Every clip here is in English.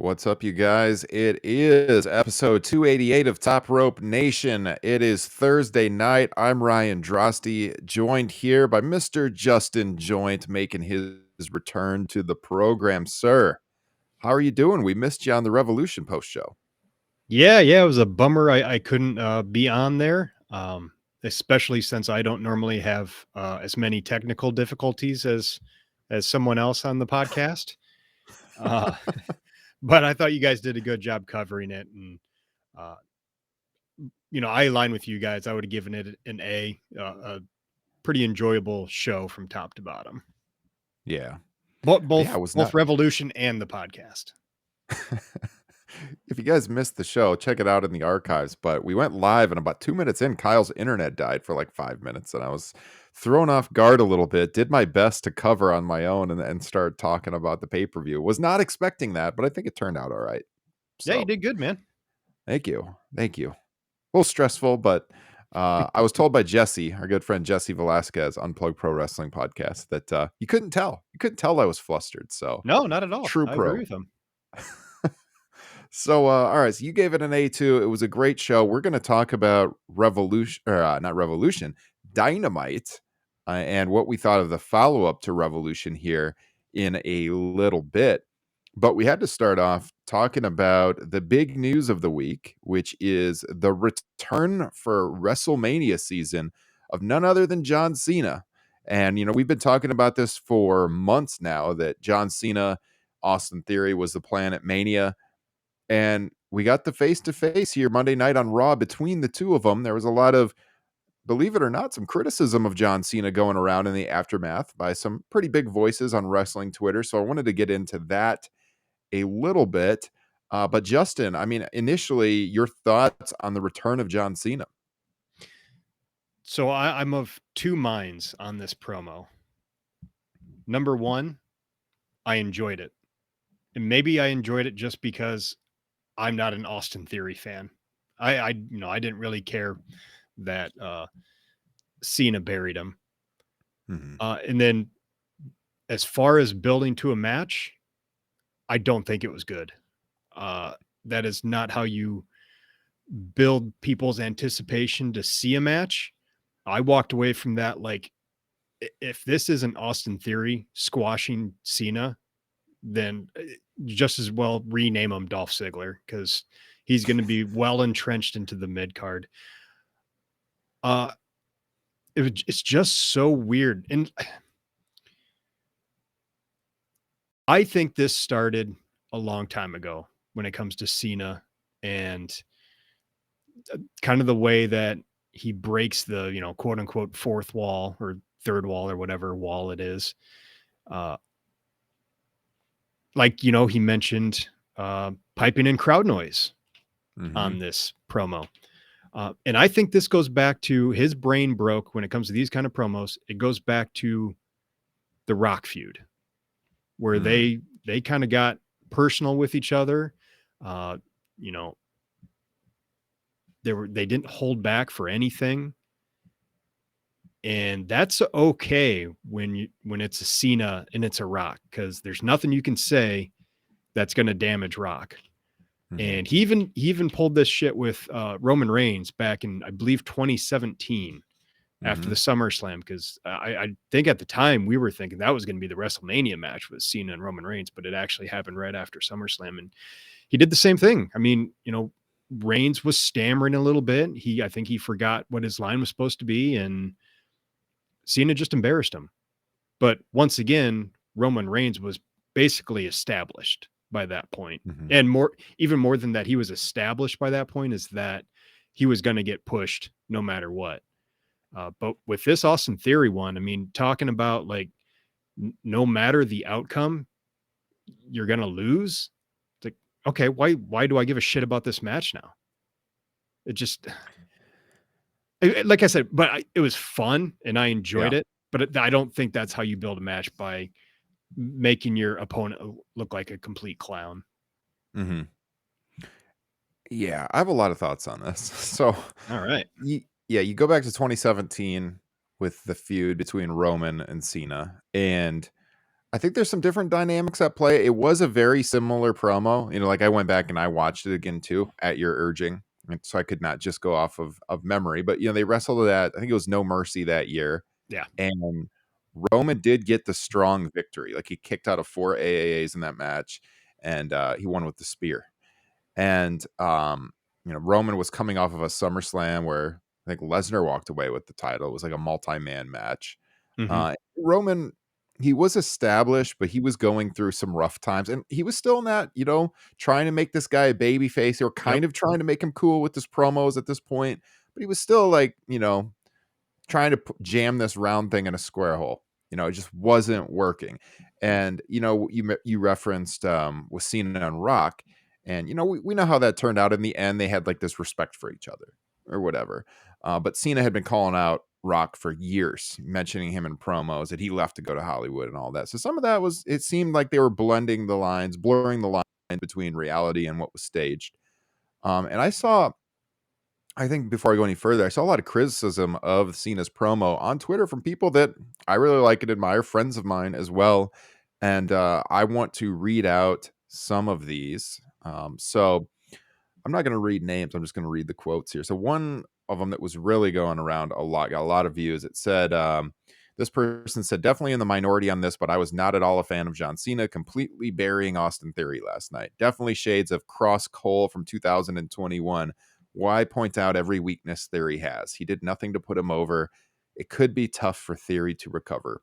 What's up, you guys? It is episode 288 of Top Rope Nation. It is Thursday night. I'm Ryan Drosty, joined here by Mr. Justin Joint, making his return to the program. Sir, how are you doing? We missed you on the Revolution post show. Yeah, it was a bummer I couldn't be on there, especially since I don't normally have as many technical difficulties as someone else on the podcast. Uh, but I thought you guys did a good job covering it, and uh, I align with you guys. I would have given it an a pretty enjoyable show from top to bottom. Yeah. Both I was both not. Revolution and the podcast. If you guys missed the show, check it out in the archives. But we went live, and about 2 minutes in, Kyle's internet died for like 5 minutes, and I was thrown off guard a little bit. Did my best to cover on my own and start talking about the pay-per-view. Was not expecting that, but I think it turned out all right. Yeah, you So did good, man. thank you. A little stressful, but I was told by Jesse, our good friend Jesse Velasquez, Unplugged Pro Wrestling Podcast, that you couldn't tell. You couldn't tell I was flustered. So No, not at all. true I agree pro. with him. So, all right. So you gave it an A2. It was a great show. We're going to talk about not Revolution, Dynamite, and what we thought of the follow up to Revolution here in a little bit. But we had to start off talking about the big news of the week, which is the return for WrestleMania season of none other than John Cena. And, we've been talking about this for months now that John Cena, Austin Theory was the plan at Mania. And we got the face-to-face here Monday night on Raw between the two of them. There was a lot of, believe it or not, some criticism of John Cena going around in the aftermath by some pretty big voices on wrestling Twitter. So I wanted to get into that a little bit. But Justin, I mean, initially, your thoughts on the return of John Cena? So I'm of two minds on this promo. Number one, I enjoyed it. And maybe I enjoyed it just because I'm not an Austin Theory fan. I didn't really care that Cena buried him. Mm-hmm. And then as far as building to a match, I don't think it was good. That is not how you build people's anticipation to see a match. I walked away from that like, if this isn't Austin Theory squashing Cena, then just as well rename him Dolph Ziggler, because he's going to be well entrenched into the mid card. It's just so weird. And I think this started a long time ago when it comes to Cena and kind of the way that he breaks the, quote unquote, fourth wall or third wall or whatever wall it is. He mentioned piping in crowd noise on this promo. And I think this goes back to his brain broke when it comes to these kind of promos. It goes back to the Rock feud where they kind of got personal with each other. They didn't hold back for anything. And that's okay when it's a Cena and it's a Rock, because there's nothing you can say that's going to damage Rock. And he even pulled this shit with Roman Reigns back in, I believe, 2017 after the SummerSlam, because I think at the time we were thinking that was going to be the WrestleMania match with Cena and Roman Reigns, but it actually happened right after SummerSlam. And he did the same thing. I mean, Reigns was stammering a little bit. I think he forgot what his line was supposed to be, and Cena just embarrassed him. But once again, Roman Reigns was basically established by that point. And even more than that, he was established by that point is that he was going to get pushed no matter what. But with this Austin Theory one, I mean, talking about like, no matter the outcome, you're going to lose. It's like, okay, why do I give a shit about this match now? It just, like I said, but it was fun and I enjoyed it, but I don't think that's how you build a match, by making your opponent look like a complete clown. Yeah, I have a lot of thoughts on this. So, all right. You go back to 2017 with the feud between Roman and Cena, and I think there's some different dynamics at play. It was a very similar promo. Like I went back and I watched it again too at your urging. And so I could not just go off of memory. But they wrestled at, I think it was No Mercy that year. Yeah. And Roman did get the strong victory. Like he kicked out of 4 AAAs in that match, and he won with the spear. And Roman was coming off of a SummerSlam where I think Lesnar walked away with the title. It was like a multi-man match. Hmm. Roman, he was established, but he was going through some rough times, and he was still not, trying to make this guy a baby face, or Yep. kind of trying to make him cool with his promos at this point. But he was still like, trying to jam this round thing in a square hole. It just wasn't working. And you referenced with Cena and Rock, and we know how that turned out in the end. They had like this respect for each other or whatever. But Cena had been calling out Rock for years, mentioning him in promos that he left to go to Hollywood and all that. So some of that was, it seemed like they were blurring the line between reality and what was staged. And I think before I go any further, I saw a lot of criticism of Cena's promo on Twitter from people that I really like and admire, friends of mine as well. And I want to read out some of these. So I'm not going to read names. I'm just going to read the quotes here. So one of them that was really going around a lot, got a lot of views. It said, this person said, definitely in the minority on this, but I was not at all a fan of John Cena completely burying Austin Theory last night. Definitely shades of Cross Cole from 2021. Why point out every weakness Theory has? He did nothing to put him over. It could be tough for Theory to recover.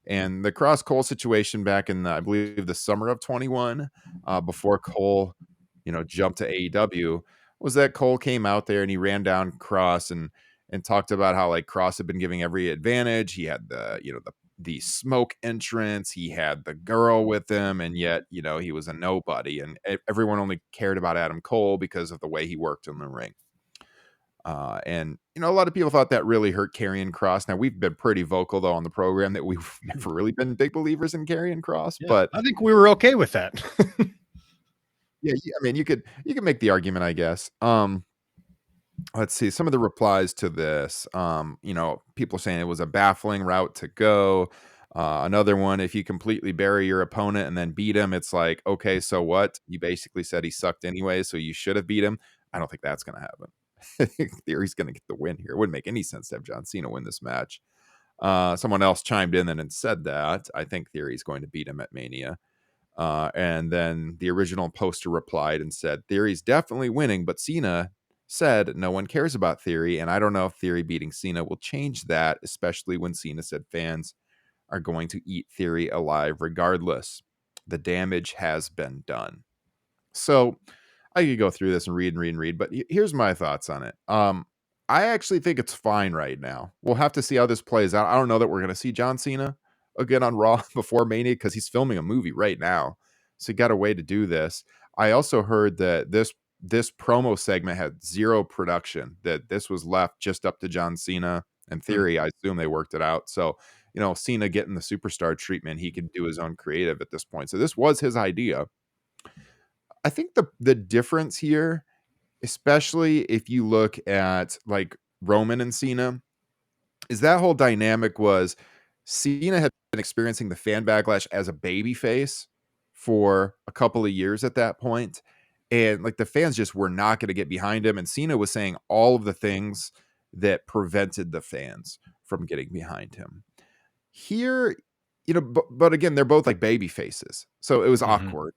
And the Cross Cole situation back in, I believe, the summer of 21, before Cole, jumped to AEW, was that Cole came out there and he ran down Cross and talked about how like Cross had been giving every advantage. He had the smoke entrance, he had the girl with him, and yet he was a nobody, and everyone only cared about Adam Cole because of the way he worked in the ring. And a lot of people thought that really hurt Karrion Kross. Now we've been pretty vocal though on the program that we've never really been big believers in Karrion Kross, Yeah. but I think we were okay with that. yeah, I mean you could make the argument, I guess. Let's see some of the replies to this. People saying it was a baffling route to go. Another one, if you completely bury your opponent and then beat him, it's like, okay, so what? You basically said he sucked anyway, so you should have beat him. I don't think that's going to happen. I think Theory's going to get the win here. It wouldn't make any sense to have John Cena win this match. Someone else chimed in and said that I think Theory's going to beat him at Mania. And then the original poster replied and said, Theory's definitely winning, but Cena said no one cares about Theory, and I don't know if Theory beating Cena will change that, especially when Cena said fans are going to eat Theory alive regardless. The damage has been done. So I could go through this and read, but here's my thoughts on it. I actually think it's fine right now. We'll have to see how this plays out. I don't know that we're going to see John Cena again on Raw before Mania because he's filming a movie right now. So he got a way to do this. I also heard that this promo segment had zero production, that this was left just up to John Cena and Theory. I assume they worked it out. So, Cena getting the superstar treatment, he could do his own creative at this point. So this was his idea. I think the difference here, especially if you look at like Roman and Cena, is that whole dynamic was Cena had been experiencing the fan backlash as a babyface for a couple of years at that point. And like the fans just were not going to get behind him. And Cena was saying all of the things that prevented the fans from getting behind him. Here, but again, they're both like baby faces. So it was Mhm. awkward.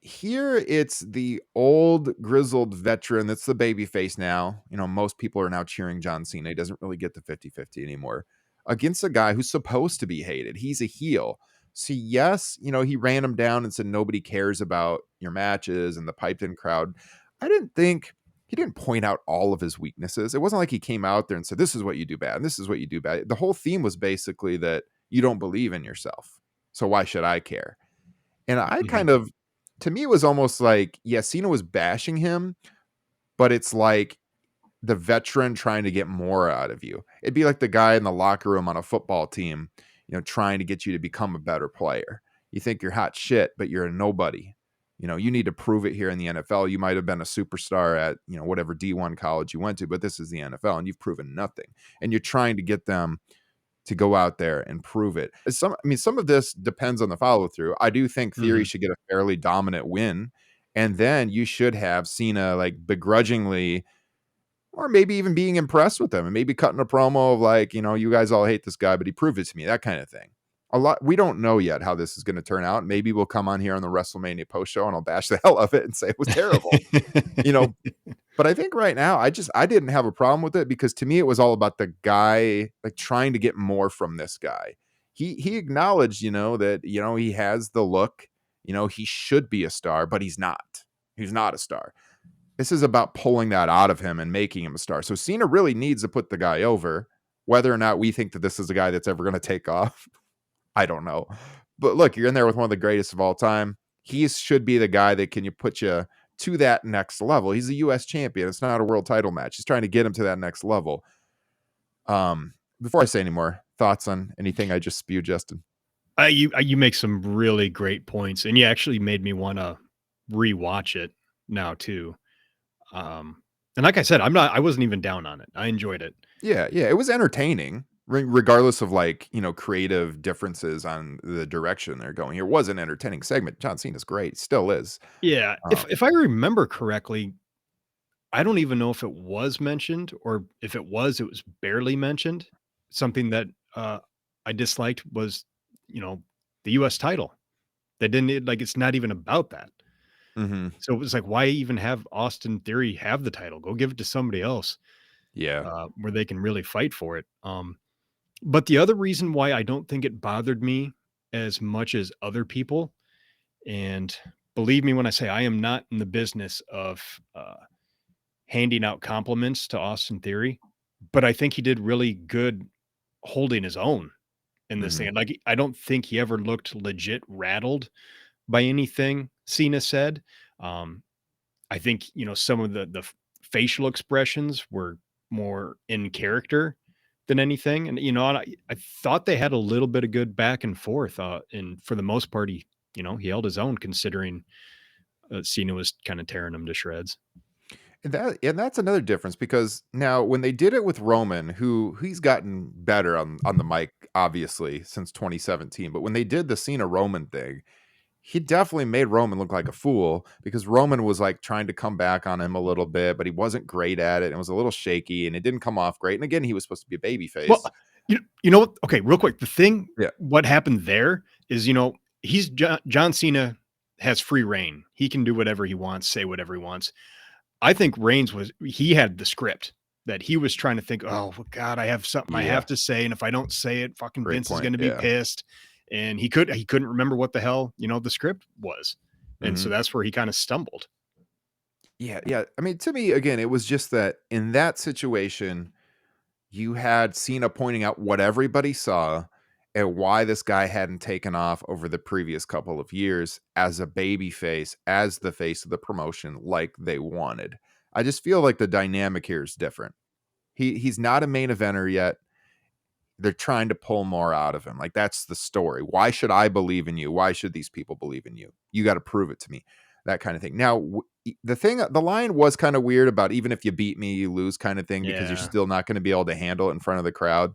Here it's the old grizzled veteran that's the baby face now. Most people are now cheering John Cena. He doesn't really get the 50-50 anymore against a guy who's supposed to be hated. He's a heel. So yes, he ran him down and said nobody cares about your matches and the piped in crowd. I didn't think he didn't point out all of his weaknesses. It wasn't like he came out there and said, this is what you do bad and this is what you do bad. The whole theme was basically that you don't believe in yourself. So why should I care? And I Mhm. kind of, to me, it was almost like, yeah, Cena was bashing him, but it's like the veteran trying to get more out of you. It'd be like the guy in the locker room on a football team, trying to get you to become a better player. You think you're hot shit, but you're a nobody. You need to prove it here in the NFL. You might have been a superstar at, whatever D1 college you went to, but this is the NFL and you've proven nothing. And you're trying to get them to go out there and prove it. Some of this depends on the follow through. I do think Theory Mhm. should get a fairly dominant win, and then you should have Cena like begrudgingly, or maybe even being impressed with them, and maybe cutting a promo of like, you guys all hate this guy, but he proved it to me, that kind of thing. We don't know yet how this is going to turn out. Maybe we'll come on here on the WrestleMania post show and I'll bash the hell of it and say it was terrible. You know, but I think right now I didn't have a problem with it because to me it was all about the guy like trying to get more from this guy. He acknowledged, that, he has the look, he should be a star, but he's not. He's not a star. This is about pulling that out of him and making him a star. So Cena really needs to put the guy over. Whether or not we think that this is a guy that's ever going to take off, I don't know. But look, you're in there with one of the greatest of all time. He should be the guy that can put you to that next level. He's a US champion. It's not a world title match. He's trying to get him to that next level. Before I say any more, thoughts on anything I just spewed, Justin? You make some really great points, and you actually made me want to rewatch it now too. And like I said, I wasn't even down on it. I enjoyed it. Yeah, it was entertaining, regardless of like, creative differences on the direction they're going. It was an entertaining segment. John Cena's great, still is. Yeah, if I remember correctly, I don't even know if it was mentioned, or if it was barely mentioned. Something that I disliked was, the US title. They didn't like it's not even about that. Mhm. So it was like, why even have Austin Theory have the title? Go give it to somebody else Yeah. where they can really fight for it. But the other reason why I don't think it bothered me as much as other people, and believe me when I say I am not in the business of handing out compliments to Austin Theory, but I think he did really good holding his own in this Mhm. thing. Like, I don't think he ever looked legit rattled by anything Cena said. Um, I think, some of the facial expressions were more in character than anything. And, and I thought they had a little bit of good back and forth. And for the most part, he held his own considering Cena was kind of tearing him to shreds. And that's another difference because now when they did it with Roman, who he's gotten better on the mic, obviously, since 2017. But when they did the Cena Roman thing, he definitely made Roman look like a fool because Roman was like trying to come back on him a little bit, but he wasn't great at it. And it was a little shaky and it didn't come off great. And again, he was supposed to be a baby Well, face. you know what? Okay, real quick. Yeah. What happened there is, he's John Cena has free reign. He can do whatever he wants, say whatever he wants. I think he had the script that he was trying to think, oh God, I have something I have Yeah. to say. And if I don't say it, fucking Great Vince is point. going to be Yeah. pissed. And he couldn't remember what the hell, the script was. And so Mhm. that's where he kind of stumbled. Yeah. I mean, to me, again, it was just that in that situation, you had Cena pointing out what everybody saw and why this guy hadn't taken off over the previous couple of years as a baby face, as the face of the promotion, like they wanted. I just feel like the dynamic here is different. He's not a main eventer yet. They're trying to pull more out of him. Like that's the story. Why should I believe in you? Why should these people believe in you? You got to prove it to me. That kind of thing. Now, the line was kind of weird about even if you beat me, you lose kind of thing because you're Yeah. still not going to be able to handle it in front of the crowd.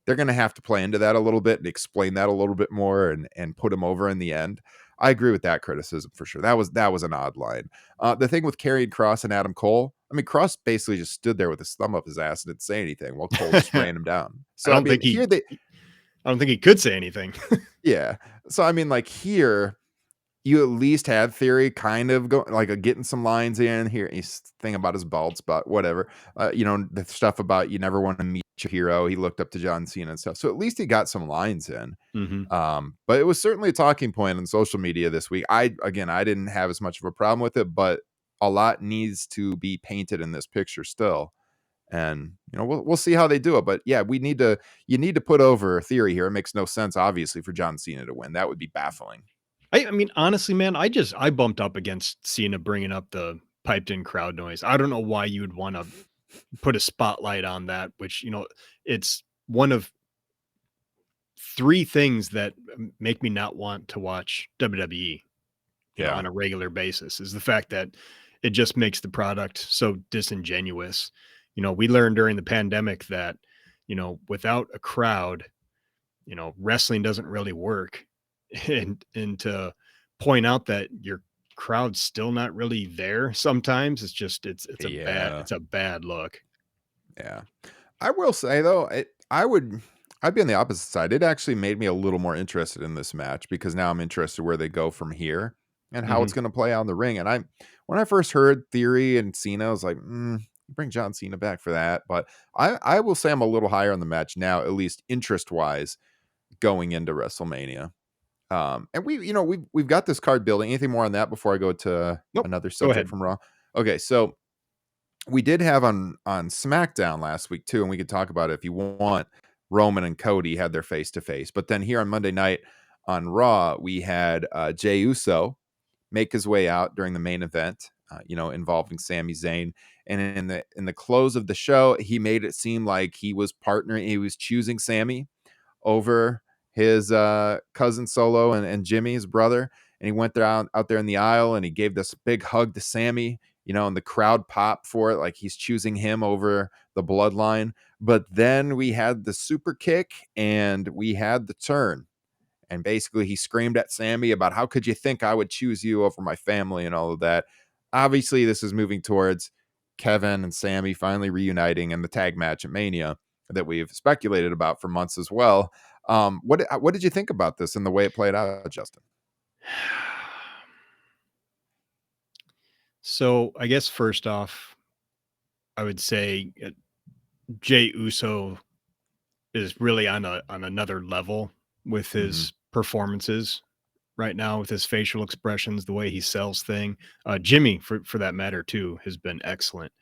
They're going to have to play into that a little bit and explain that a little bit more and put him over in the end. I agree with that criticism for sure. That was an odd line. The thing with Karrion Kross and Adam Cole, I mean, Cross basically just stood there with his thumb up his ass and didn't say anything while Cole just ran him down. I So I don't mean, think here they, I don't think he could say anything. yeah. So I mean, like here, you at least had Theory kind of go like getting some lines in here. He's thinking about his bald spot, whatever. The stuff about you never want to meet your hero. He looked up to John Cena and stuff. So at least he got some lines in. Hmm. But it was certainly a talking point on social media this week. I didn't have as much of a problem with it, but a lot needs to be painted in this picture still. And we'll see how they do it. But yeah, you need to put over Theory here. It makes no sense, obviously, for John Cena to win. That would be baffling. I mean, honestly, man, I bumped up against Cena bringing up the piped in crowd noise. I don't know why you would want to put a spotlight on that, which, it's one of three things that make me not want to watch WWE, Yeah. on a regular basis, is the fact that it just makes the product so disingenuous. We learned during the pandemic that without a crowd, wrestling doesn't really work. And to point out that your crowd's still not really there sometimes, Yeah. it's a bad look. Yeah. I will say though, I'd be on the opposite side. It actually made me a little more interested in this match because now I'm interested where they go from here and how it's Mhm. going to play out in the ring. And when I first heard Theory and Cena, I was like, bring John Cena back for that. But I will say I'm a little higher on the match now, at least interest wise, going into WrestleMania. And we've got this card building. Anything more on that before I go to Nope. another Go subject ahead. from Raw? Okay, so we did have on SmackDown last week too, and we could talk about it if you want. Roman and Cody had their face to face, but then here on Monday night on Raw, we had Jey Uso make his way out during the main event, involving Sami Zayn. And in the close of the show, he made it seem like he was partnering, he was choosing Sami over his cousin Solo and Jimmy, his brother. And he went there out there in the aisle and he gave this big hug to Sammy, and the crowd popped for it, like he's choosing him over the bloodline. But then we had the super kick and we had the turn. And basically, he screamed at Sammy about how could you think I would choose you over my family and all of that. Obviously, this is moving towards Kevin and Sammy finally reuniting in the tag match at Mania that we've speculated about for months as well. What did you think about this and the way it played out, Justin? So, I guess first off, I would say, Jey Uso is really on another level with Hmm. his performances right now, with his facial expressions, the way he sells thing. Jimmy, for that matter too, has been excellent.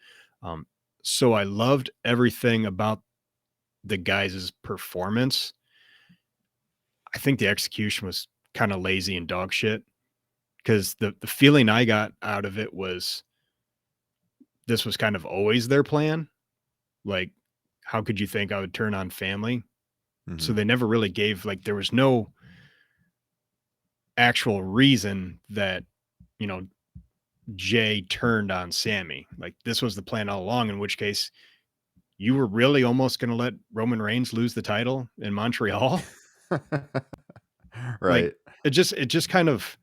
Um, so I loved everything about the guys' performance. I think the execution was kind of lazy and dog shit, because the feeling I got out of it was this was kind of always their plan. Like, how could you think I would turn on family? So Hmm. they never really gave, like, there was no actual reason that, you know, Jay turned on Sammy. Like, this was the plan all along, in which case you were really almost going to let Roman Reigns lose the title in Montreal. Like, Right. it just kind of,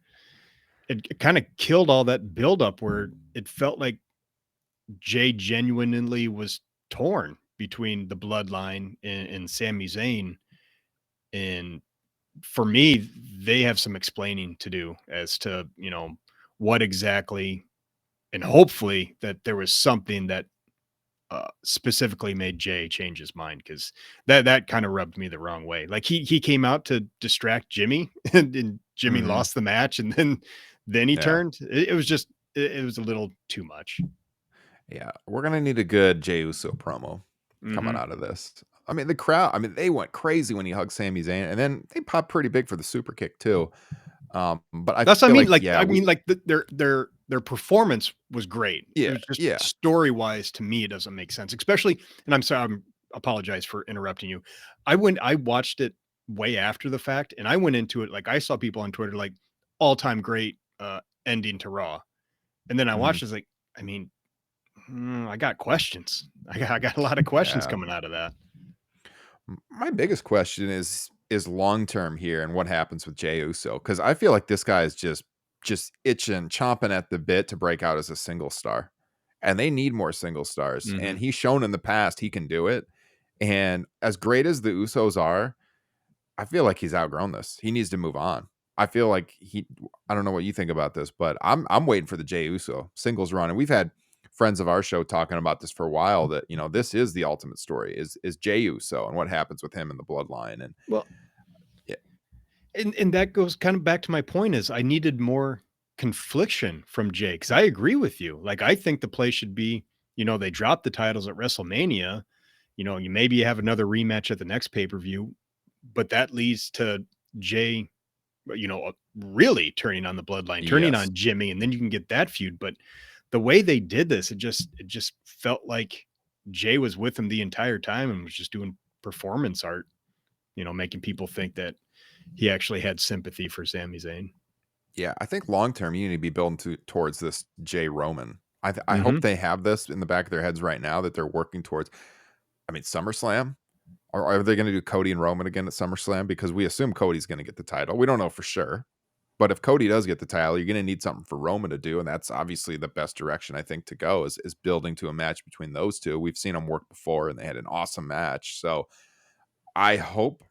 it kind of killed all that buildup where it felt like Jay genuinely was torn between the bloodline and Sami Zayn. And for me, they have some explaining to do as to, what exactly, and hopefully that there was something that specifically made Jay change his mind, because that kind of rubbed me the wrong way. Like, he came out to distract Jimmy, and Jimmy Hmm. lost the match, and then he Yeah. turned. It was just it was a little too much. Yeah. We're gonna need a good Jey Uso promo coming Hmm. out of this. I mean, the crowd. I mean, they went crazy when he hugged Sami Zayn, and then they popped pretty big for the super kick too. But I That's what I feel mean. like, Like, yeah, their performance was great. It yeah, was just yeah. story wise, to me, it doesn't make sense. Especially, and I'm sorry, I'm apologize for interrupting you. I watched it way after the fact, and I went into it like, I saw people on Twitter like, all time great ending to Raw, and then I Mhm. watched. It's like, I mean, I got questions. I got a lot of questions Yeah. coming out of that. My biggest question is long term here and what happens with Jey Uso, because I feel like this guy is just itching, chomping at the bit to break out as a single star, and they need more single stars. And Hmm. he's shown in the past he can do it. And as great as the Usos are, I feel like he's outgrown this. He needs to move on. I feel like I don't know what you think about this, but I'm waiting for the Jey Uso singles run. And we've had friends of our show talking about this for a while, that, this is the ultimate story is Jey Uso and what happens with him in the bloodline. And Well, yeah. and that goes kind of back to my point, is I needed more confliction from Jay, because I agree with you. Like, I think the play should be, they drop the titles at WrestleMania. You have another rematch at the next pay-per-view, but that leads to Jay, really turning on the bloodline, turning Yes. on Jimmy, and then you can get that feud. But the way they did this, it just felt like Jay was with him the entire time and was just doing performance art, making people think that he actually had sympathy for Sami Zayn. Yeah, I think long term you need to be building towards this Jay Roman. I hope Mhm. they have this in the back of their heads right now that they're working towards. I mean, SummerSlam. Are they going to do Cody and Roman again at SummerSlam? Because we assume Cody's going to get the title. We don't know for sure. But if Cody does get the title, you're going to need something for Roman to do. And that's obviously the best direction, I think, to go is building to a match between those two. We've seen them work before, and they had an awesome match. So I hope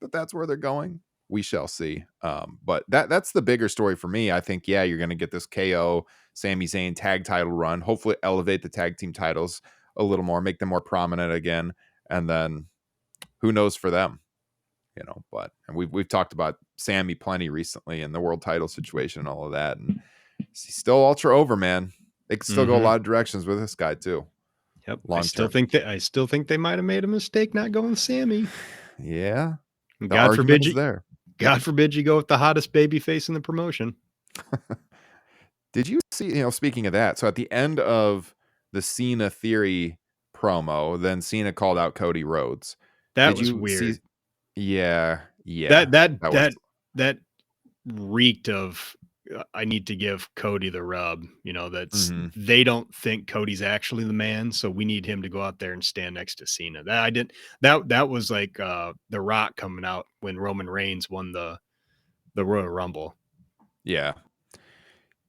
that that's where they're going. We shall see. But that's the bigger story for me. I think, yeah, you're going to get this KO Sami Zayn tag title run. Hopefully elevate the tag team titles a little more, make them more prominent again. And then who knows for them, but and we've talked about Sammy plenty recently and the world title situation and all of that. And he's still ultra over, man. They can still go a lot of directions with this guy too. Yep. Long term. I still think they might have made a mistake not going Sammy. Yeah. God forbid you go with the hottest baby face in the promotion. Did you see, speaking of that, so at the end of the Cena Theory promo, then Cena called out Cody Rhodes. That was weird. Yeah. That reeked of I need to give Cody the rub, that's they don't think Cody's actually the man, so we need him to go out there and stand next to Cena. That was like The Rock coming out when Roman Reigns won the Royal Rumble. Yeah.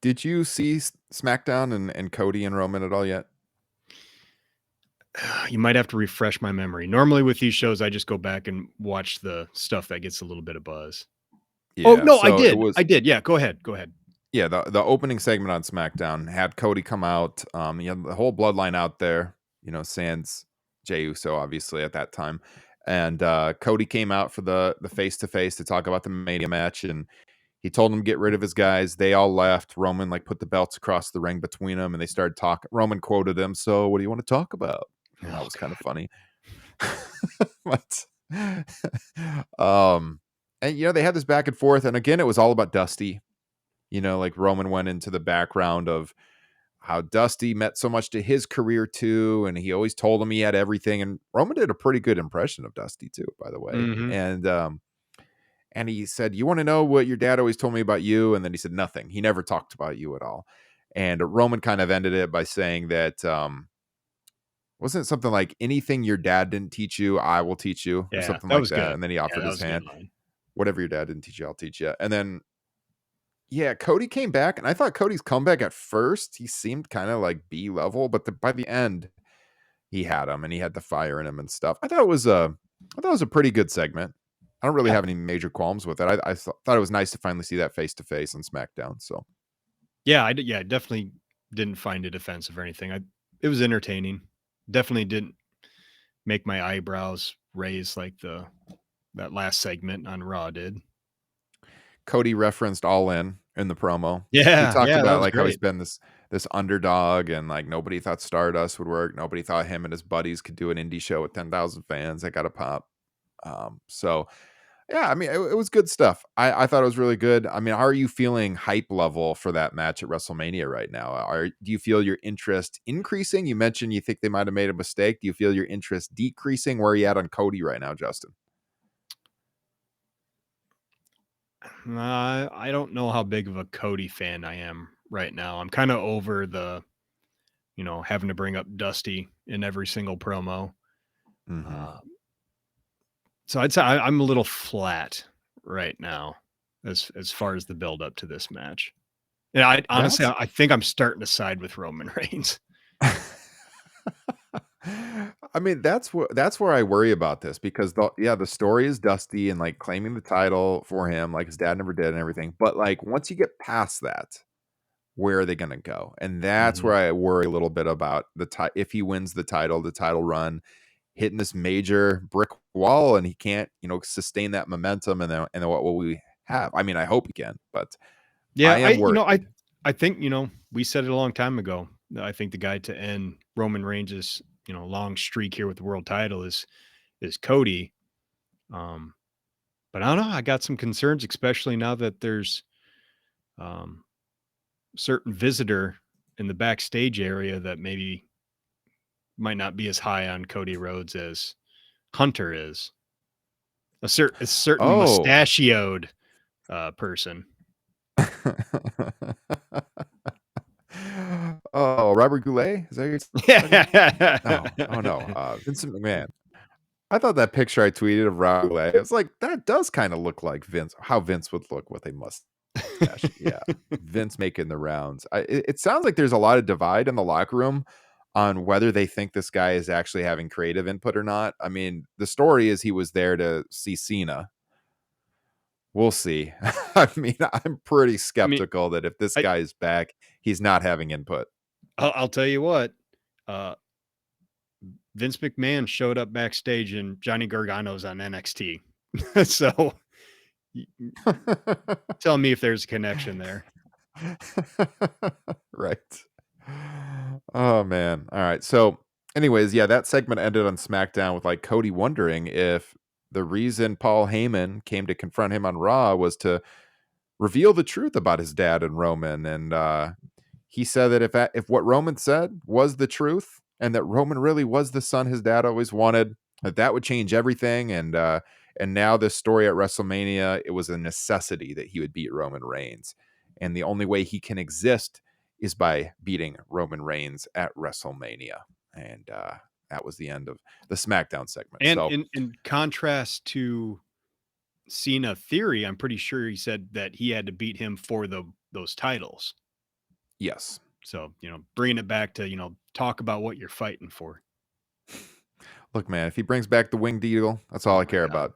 Did you see SmackDown and Cody and Roman at all yet? You might have to refresh my memory. Normally with these shows, I just go back and watch the stuff that gets a little bit of buzz. Yeah, oh no, so I did. Yeah, go ahead. Yeah, the opening segment on SmackDown had Cody come out. He had the whole bloodline out there, sans Jey Uso, obviously, at that time. And Cody came out for the face-to-face to talk about the Mania match, and he told them to get rid of his guys. They all left. Roman put the belts across the ring between them, and they started talking. Roman quoted him, "So what do you want to talk about?" And that was kind of funny. But and they had this back and forth, and again, it was all about Dusty. Roman went into the background of how Dusty meant so much to his career too, and he always told him he had everything. And Roman did a pretty good impression of Dusty too, by the way. And he said, "You want to know what your dad always told me about you?" And then he said, "Nothing. He never talked about you at all." And Roman kind of ended it by saying that wasn't it something like, "Anything your dad didn't teach you, I will teach you," or something like that. Good. And then he offered his hand. "Whatever your dad didn't teach you, I'll teach you." And then Cody came back, and I thought Cody's comeback at first, he seemed kind of like B level, but by the end, he had him, and he had the fire in him and stuff. I thought it was a pretty good segment. I don't really have any major qualms with it. I thought it was nice to finally see that face to face on SmackDown. So, I definitely didn't find it offensive or anything. It was entertaining. Definitely didn't make my eyebrows raise like that last segment on Raw did. Cody referenced All In the promo. Yeah, he talked about how he's been this underdog, and nobody thought Stardust would work. Nobody thought him and his buddies could do an indie show with 10,000 fans. That got a pop. So yeah, I mean, it was good stuff. I thought it was really good. I mean, how are you feeling hype level for that match at WrestleMania right now? Do you feel your interest increasing? You mentioned you think they might have made a mistake. Do you feel your interest decreasing? Where are you at on Cody right now, Justin? I don't know how big of a Cody fan I am right now. I'm kind of over the, having to bring up Dusty in every single promo. So I'd say I'm a little flat right now as far as the build up to this match. And I think I'm starting to side with Roman Reigns. I mean, that's where I worry about this, because the story is Dusty and claiming the title for him, like his dad never did and everything. But once you get past that, where are they going to go? And that's where I worry a little bit about if he wins the title run, hitting this major brick wall, and he can't, sustain that momentum. And then what will we have? I mean, I hope he can, but I think, we said it a long time ago. I think the guy to end Roman Reigns' long streak here with the world title is Cody. But I don't know. I got some concerns, especially now that there's certain visitor in the backstage area that maybe might not be as high on Cody Rhodes as Hunter is. A certain mustachioed person. Oh, Robert Goulet? Is that your? Oh no, Vincent McMahon. I thought that picture I tweeted of Raul, I was like, that does kind of look like Vince, how Vince would look with a mustache. Yeah. Vince making the rounds. It sounds like there's a lot of divide in the locker room on whether they think this guy is actually having creative input or not. I mean, the story is he was there to see Cena. We'll see. I mean, I'm pretty I mean, skeptical that if this I guy is back, he's not having input. I'll tell you what, uh, Vince McMahon showed up backstage and Johnny Gargano's on NXT. So tell me if there's a connection there. Right. Oh man. All right. So anyways, yeah, that segment ended on SmackDown with like Cody wondering if the reason Paul Heyman came to confront him on Raw was to reveal the truth about his dad and Roman. And he said that if what Roman said was the truth and that Roman really was the son his dad always wanted, that would change everything. And now this story at WrestleMania, it was a necessity that he would beat Roman Reigns. And the only way he can exist is by beating Roman Reigns at WrestleMania. And that was the end of the SmackDown segment. And So in contrast to Cena Theory, I'm pretty sure he said that he had to beat him for those titles. yes. So, bringing it back to, talk about what you're fighting for. Look, man, if he brings back the winged eagle, that's all Oh I my care God. about.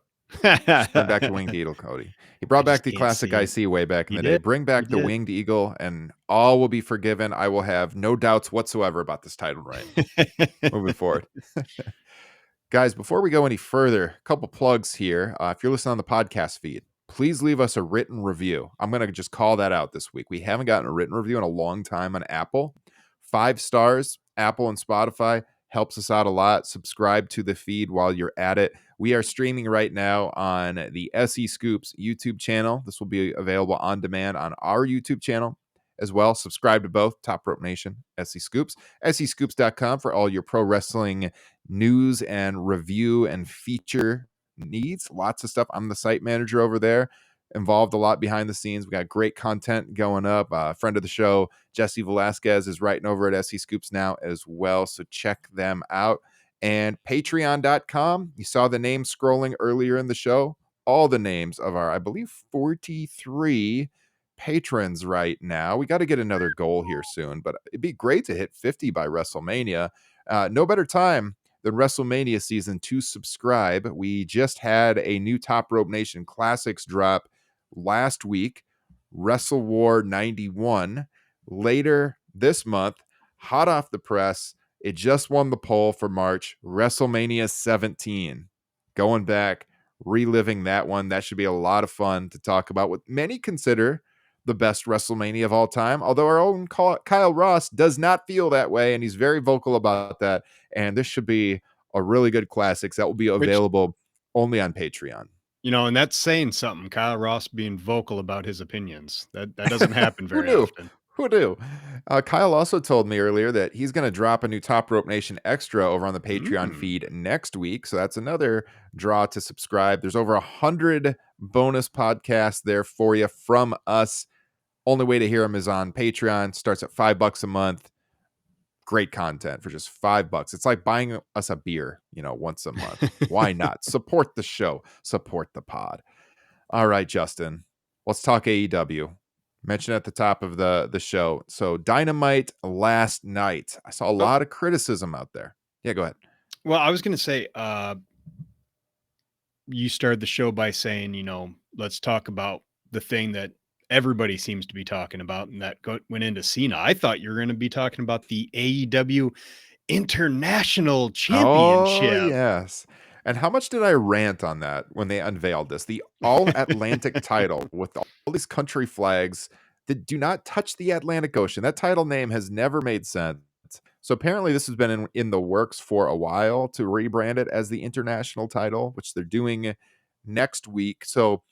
Just bring back the winged eagle, Cody. He I brought back just the can't classic see it. IC way back in He the day. did. Bring He back the did. winged eagle, and all will be forgiven. I will have no doubts whatsoever about this title reign moving forward. Guys, before we go any further, a couple plugs here. If you're listening on the podcast feed, please leave us a written review. I'm going to just call that out this week. We haven't gotten a written review in a long time on Apple. 5 stars, Apple and Spotify helps us out a lot. Subscribe to the feed while you're at it. We are streaming right now on the SEScoops YouTube channel. This will be available on demand on our YouTube channel as well. Subscribe to both, Top Rope Nation, SEScoops, SEScoops.com for all your pro wrestling news and review and feature needs. Lots of stuff. I'm the site manager over there, involved a lot behind the scenes. We got great content going up. A friend of the show, Jesse Velasquez, is writing over at SE Scoops now as well. So check them out. And patreon.com. You saw the name scrolling earlier in the show. All the names of our, I believe, 43 patrons right now. We got to get another goal here soon, but it'd be great to hit 50 by WrestleMania. No better time than WrestleMania season to subscribe. We just had a new Top Rope Nation Classics drop last week, Wrestle War 91. Later this month, hot off the press, it just won the poll for March, WrestleMania 17. Going back, reliving that one. That should be a lot of fun to talk about, what many consider the best WrestleMania of all time. Although our own Kyle Ross does not feel that way, and he's very vocal about that. And this should be a really good classics that will be Which, available only on Patreon. and that's saying something. Kyle Ross being vocal about his opinions. That doesn't happen Who very knew? often. Who knew? Kyle also told me earlier that he's going to drop a new Top Rope Nation extra over on the Patreon Mm. feed next week. So that's another draw to subscribe. There's over 100 bonus podcasts there for you from us. Only way to hear them is on Patreon. Starts at $5 a month. Great content for just $5. It's like buying us a beer, once a month. Why not? Support the show. Support the pod. All right, Justin. Let's talk AEW. Mentioned at the top of the show. So Dynamite last night. I saw a Oh, lot of criticism out there. Yeah, go ahead. well, I was going to say, you started the show by saying, let's talk about the thing that everybody seems to be talking about, and that went into Cena. I thought you were going to be talking about the AEW International Oh, Championship. yes. And how much did I rant on that when they unveiled this? The All Atlantic title with all these country flags that do not touch the Atlantic Ocean. That title name has never made sense. So apparently this has been in the works for a while to rebrand it as the international title, which they're doing next week. So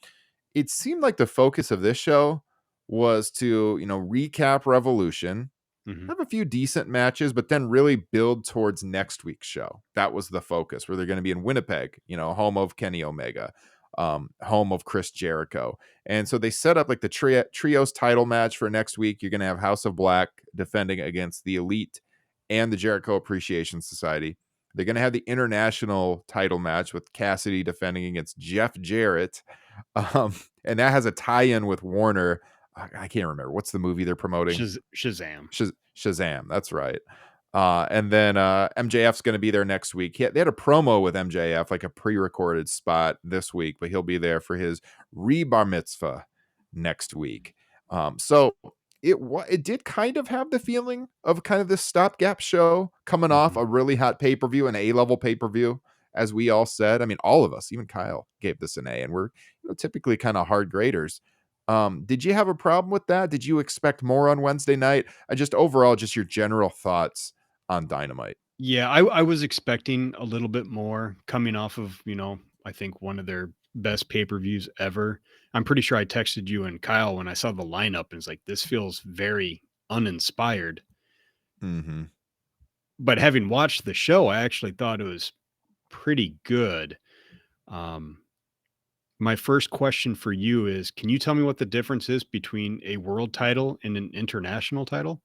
it seemed like the focus of this show was to, recap Revolution, Mhm. have a few decent matches, but then really build towards next week's show. That was the focus, where they're going to be in Winnipeg, home of Kenny Omega, home of Chris Jericho. And so they set up like the trios title match for next week. You're going to have House of Black defending against the Elite and the Jericho Appreciation Society. They're going to have the international title match with Cassidy defending against Jeff Jarrett. And that has a tie-in with Warner. I can't remember. What's the movie they're promoting? Shazam. Shazam. That's right. And then MJF's going to be there next week. They had a promo with MJF, like a pre-recorded spot this week, but he'll be there for his re-bar mitzvah next week. So it did kind of have the feeling of kind of this stopgap show coming off a really hot pay-per-view, an A-level pay-per-view, as we all said. I mean, all of us, even Kyle, gave this an A, and we're typically kind of hard graders. Did you have a problem with that? Did you expect more on Wednesday night? Just overall, just your general thoughts on Dynamite. Yeah, I was expecting a little bit more coming off of, I think one of their best pay-per-views ever. I'm pretty sure I texted you and Kyle when I saw the lineup and it's like, this feels very uninspired. Mm-hmm. But having watched the show, I actually thought it was pretty good. My first question for you is, can you tell me what the difference is between a world title and an international title?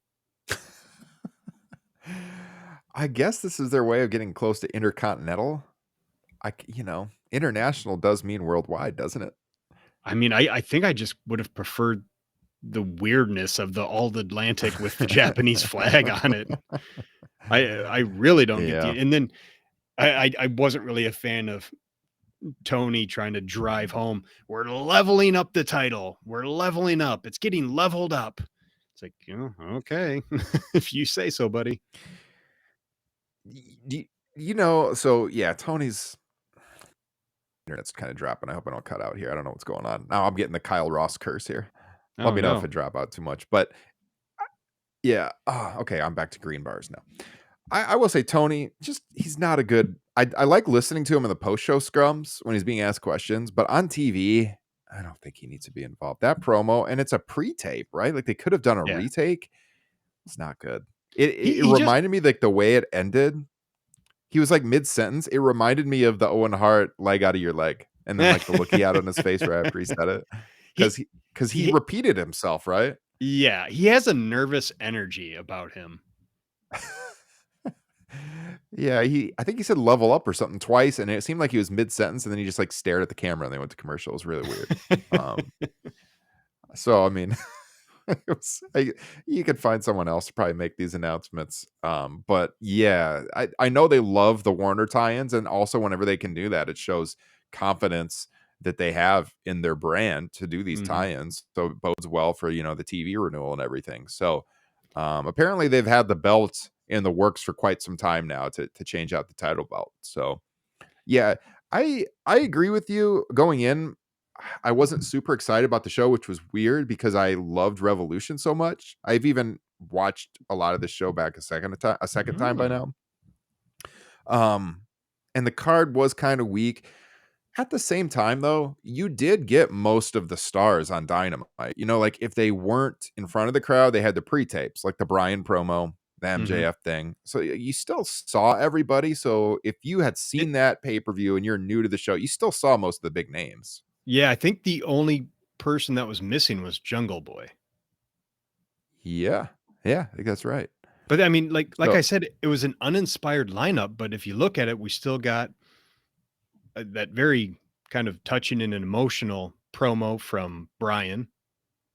I guess this is their way of getting close to intercontinental. International does mean worldwide, doesn't it? I mean, I think I just would have preferred the weirdness of the All Atlantic with the Japanese flag on it. I really don't get Yeah. the, and then I wasn't really a fan of Tony trying to drive home. We're leveling up the title. We're leveling up. It's getting leveled up. It's like, okay, if you say so, buddy. So yeah, Tony's internet's kind of dropping. I hope I don't cut out here. I don't know what's going on. Now I'm getting the Kyle Ross curse here. Let Oh me know if no. it drop out too much. But yeah, okay, I'm back to green bars now. I will say Tony, he's not a good. I like listening to him in the post show scrums when he's being asked questions, but on TV, I don't think he needs to be involved. That promo, and it's a pre-tape, right? Like they could have done a Yeah. retake. It's not good. It He just reminded me like the way it ended. He was like mid sentence. It reminded me of the Owen Hart leg out of your leg, and then like the look he had on his face right after he said it, he because he he repeated himself, right? yeah, he has a nervous energy about him. Yeah, I think he said level up or something twice, and it seemed like he was mid sentence, and then he just like stared at the camera, and they went to commercial. It was really weird. Um, so I mean, you could find someone else to probably make these announcements. But yeah, I know they love the Warner tie-ins, and also whenever they can do that, it shows confidence that they have in their brand to do these Mhm. tie-ins. So it bodes well for the TV renewal and everything. So apparently they've had the belt in the works for quite some time now to change out the title belt. So yeah, I agree with you. Going in, I wasn't super excited about the show, which was weird because I loved Revolution so much. I've even watched a lot of the show back a second time by Mm. now. And the card was kind of weak. At the same time, though, you did get most of the stars on Dynamite. Like if they weren't in front of the crowd, they had the pre-tapes, like the Bryan promo, the Mhm. MJF thing. So you still saw everybody. So if you had It seen that pay-per-view and you're new to the show, you still saw most of the big names. Yeah, I think the only person that was missing was Jungle Boy. Yeah. Yeah, I think that's right. But I mean, like I So said, it was an uninspired lineup, but if you look at it, we still got that very kind of touching and an emotional promo from Bryan.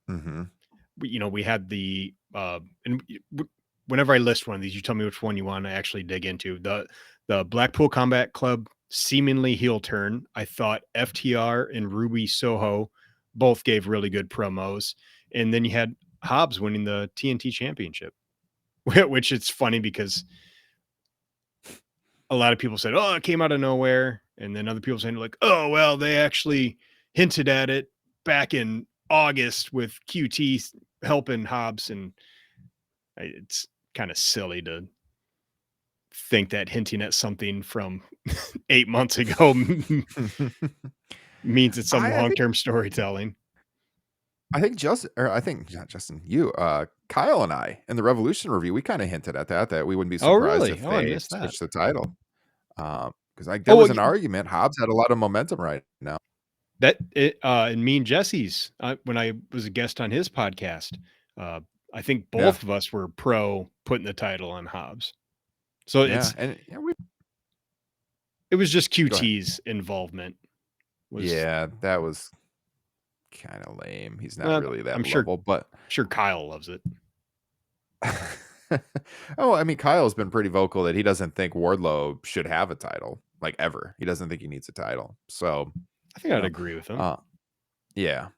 mhm. We had the whenever I list one of these, you tell me which one you want to actually dig into. The Blackpool Combat Club seemingly heel turn. I thought FTR and Ruby Soho both gave really good promos, and then you had Hobbs winning the TNT Championship, which it's funny because a lot of people said, "Oh, it came out of nowhere," and then other people saying like, "Oh, well, they actually hinted at it back in August with QT helping Hobbs," and it's kind of silly to think that hinting at something from 8 months ago means it's some I long think term storytelling. I think not Justin, you, Kyle and I in the Revolution review, we kind of hinted at that we wouldn't be Oh, surprised really? if Oh, I they missed that. switched the title. Because like there Oh, was well, an argument. Hobbs had a lot of momentum right now. that it, and me and Jesse's when I was a guest on his podcast, uh, I think Yeah, both of us were pro putting the title on Hobbs. So yeah, it's and It was just Go ahead. QT's involvement was, Yeah, that was kind of lame. He's not uh, really that I'm sure level, but Kyle loves it. oh, I mean, Kyle's been pretty vocal that he doesn't think Wardlow should have a title, like ever. He doesn't think he needs a title. So, I think you I'd know, agree with him. uh, yeah.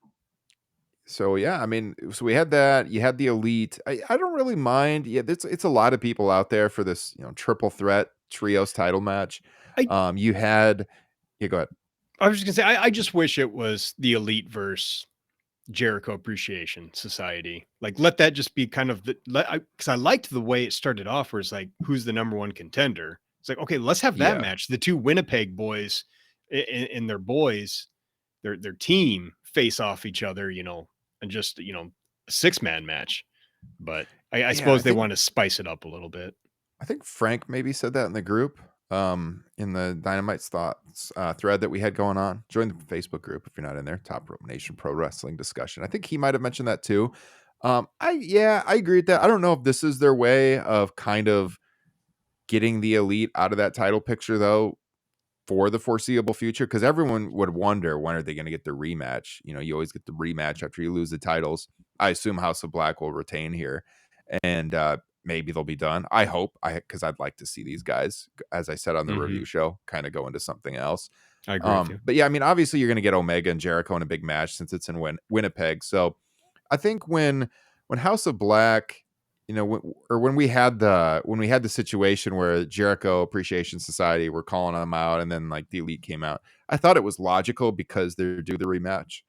So yeah, I mean, so we had that. You had the elite. I don't really mind. Yeah, it's a lot of people out there for this, triple threat trios title match. I You had, yeah, go ahead. I was just gonna say I just wish it was the Elite versus Jericho Appreciation Society. Like, let that just be kind of the because I liked the way it started off, where it's like, who's the number one contender? It's like, okay, let's have that Yeah, match. The two Winnipeg boys and their boys, their team face off each other, and just a 6-man match. But I yeah. suppose they want to spice it up a little bit. I think Frank maybe said that in the group, in the Dynamite's thoughts thread that we had going on. Join the Facebook group if you're not in there. Top Rope Nation Pro Wrestling discussion. I think he might have mentioned that too. I agree with that. I don't know if this is their way of kind of getting the elite out of that title picture though for the foreseeable future, because everyone would wonder, when are they going to get the rematch? You always get the rematch after you lose the titles. I assume House of Black will retain here, and maybe they'll be done. I hope, because I'd like to see these guys, as I said on the Hmm. review show, kind of go into something else. I agree with you. But yeah, I mean, obviously you're going to get Omega and Jericho in a big match since it's in Winnipeg. So I think when House of Black, when we had the situation where Jericho Appreciation Society were calling them out, and then like the Elite came out, I thought it was logical because they're due the rematch,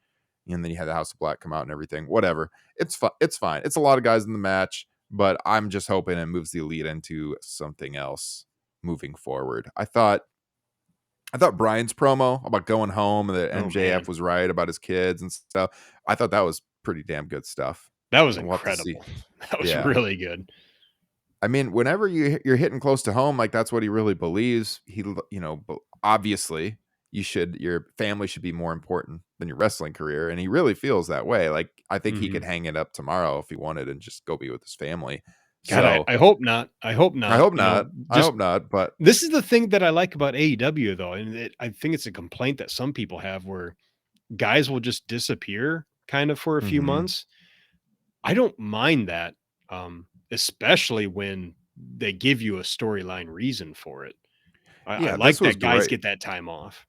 and then you had the House of Black come out and everything. Whatever, it's fine. It's fine. It's a lot of guys in the match, but I'm just hoping it moves the Elite into something else moving forward. I thought Brian's promo about going home and that Oh MJF man, was right about his kids and stuff. I thought that was pretty damn good stuff. that was We'll have to see. incredible. That was Yeah. really good. I mean, whenever you're hitting close to home, like that's what he really believes. But obviously your family should be more important than your wrestling career. And he really feels that way. Like, I think he Hmm. could hang it up tomorrow if he wanted and just go be with his family. God, So I hope not. I hope I not. hope not. I Just hope not. But this is the thing that I like about AEW though, and I think it's a complaint that some people have where guys will just disappear kind of for a few mhm. months. I don't mind that, especially when they give you a storyline reason for it. I Yeah, this like was that guys great. get that time off.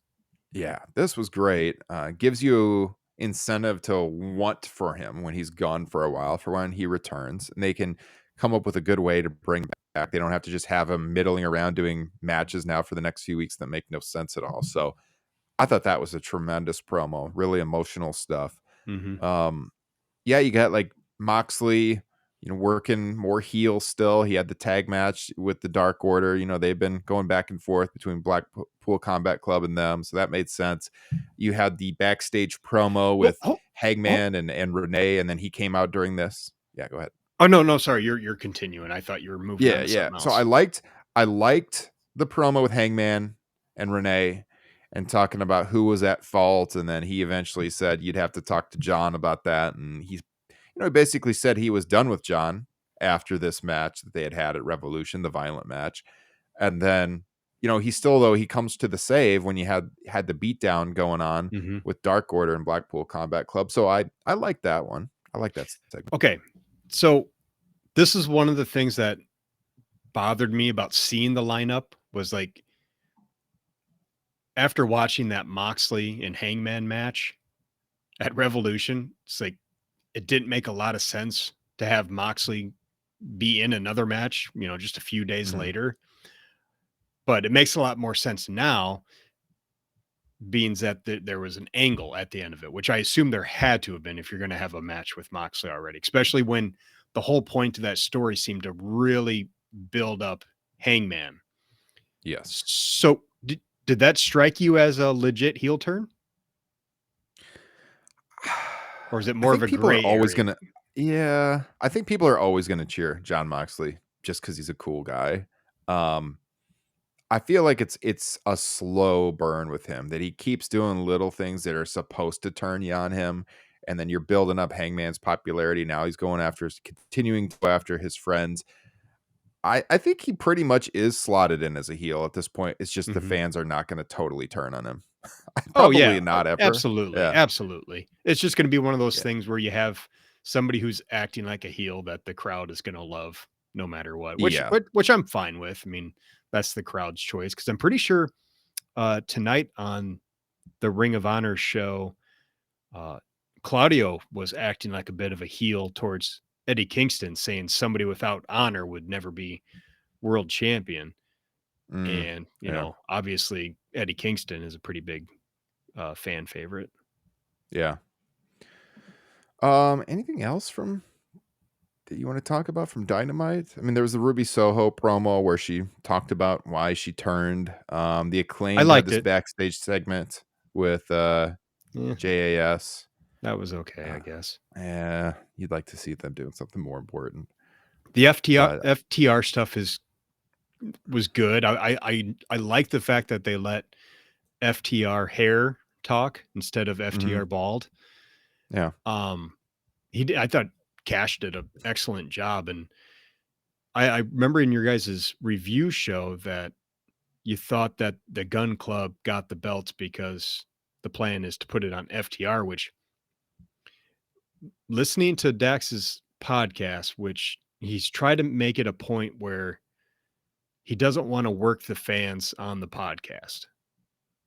Yeah, this was great. Gives you incentive to want for him when he's gone for a while, for when he returns, and they can come up with a good way to bring back. They don't have to just have him middling around doing matches now for the next few weeks that make no sense at all. So I thought that was a tremendous promo, really emotional stuff. Hmm. Um, yeah, you got like Moxley, working more heel still. He had the tag match with the Dark Order. They've been going back and forth between Blackpool Combat Club and them, so that made sense. You had the backstage promo Well, with oh, Hangman and Renee, and then he came out during this. Yeah, go ahead. oh no, no, sorry, you're continuing. I thought you were moving on Yeah, to yeah. something So I else. liked I liked the promo with Hangman and Renee and talking about who was at fault, and then he eventually said you'd have to talk to John about that, and he basically said he was done with John after this match that they had at Revolution, the violent match. And then, he still, though, he comes to the save when you had the beatdown going on Hmm. with Dark Order and Blackpool Combat Club. So I like that one. I like that segment. Okay, so this is one of the things that bothered me about seeing the lineup was like after watching that Moxley and Hangman match at Revolution, it's like it didn't make a lot of sense to have Moxley be in another match, just a few days Mhm. later. But it makes a lot more sense now, being that there was an angle at the end of it, which I assume there had to have been if you're going to have a match with Moxley already, especially when the whole point of that story seemed to really build up Hangman. Yes. So did that strike you as a legit heel turn, or is it I more of think a people are gray always area? gonna Yeah, I think people are always gonna cheer John Moxley just because he's a cool guy. Um, I feel like it's a slow burn with him, that he keeps doing little things that are supposed to turn you on him, and then you're building up Hangman's popularity. Now he's going after continuing to go after his friends. I think he pretty much is slotted in as a heel at this point. It's just the Mhm. fans are not going to totally turn on him. Oh, Probably yeah. not ever. Absolutely, Yeah. absolutely. It's just gonna be one of those Yeah. things where you have somebody who's acting like a heel that the crowd is gonna love no matter what, which Yeah. which I'm fine with. I mean, that's the crowd's choice because 'cause I'm pretty sure, tonight on the Ring of Honor show, uh, Claudio was acting like a bit of a heel towards Eddie Kingston, saying somebody without honor would never be world champion. Mm, And, yeah. obviously Eddie Kingston is a pretty big, fan favorite. Yeah. Anything else from that you want to talk about from Dynamite? I mean, there was the Ruby Soho promo where she talked about why she turned. The I Acclaimed had liked this it. backstage segment with Yeah, JAS. that was okay, Uh, I guess. yeah, you'd like to see them doing something more important, The FTR but FTR stuff was good. I like the fact that they let FTR hair talk instead of mhm, FTR bald. yeah. Um, I thought Cash did an excellent job, and I remember in your guys' review show that you thought that the Gun Club got the belts because the plan is to put it on FTR, which listening to Dax's podcast, which he's tried to make it a point where he doesn't want to work the fans on the podcast.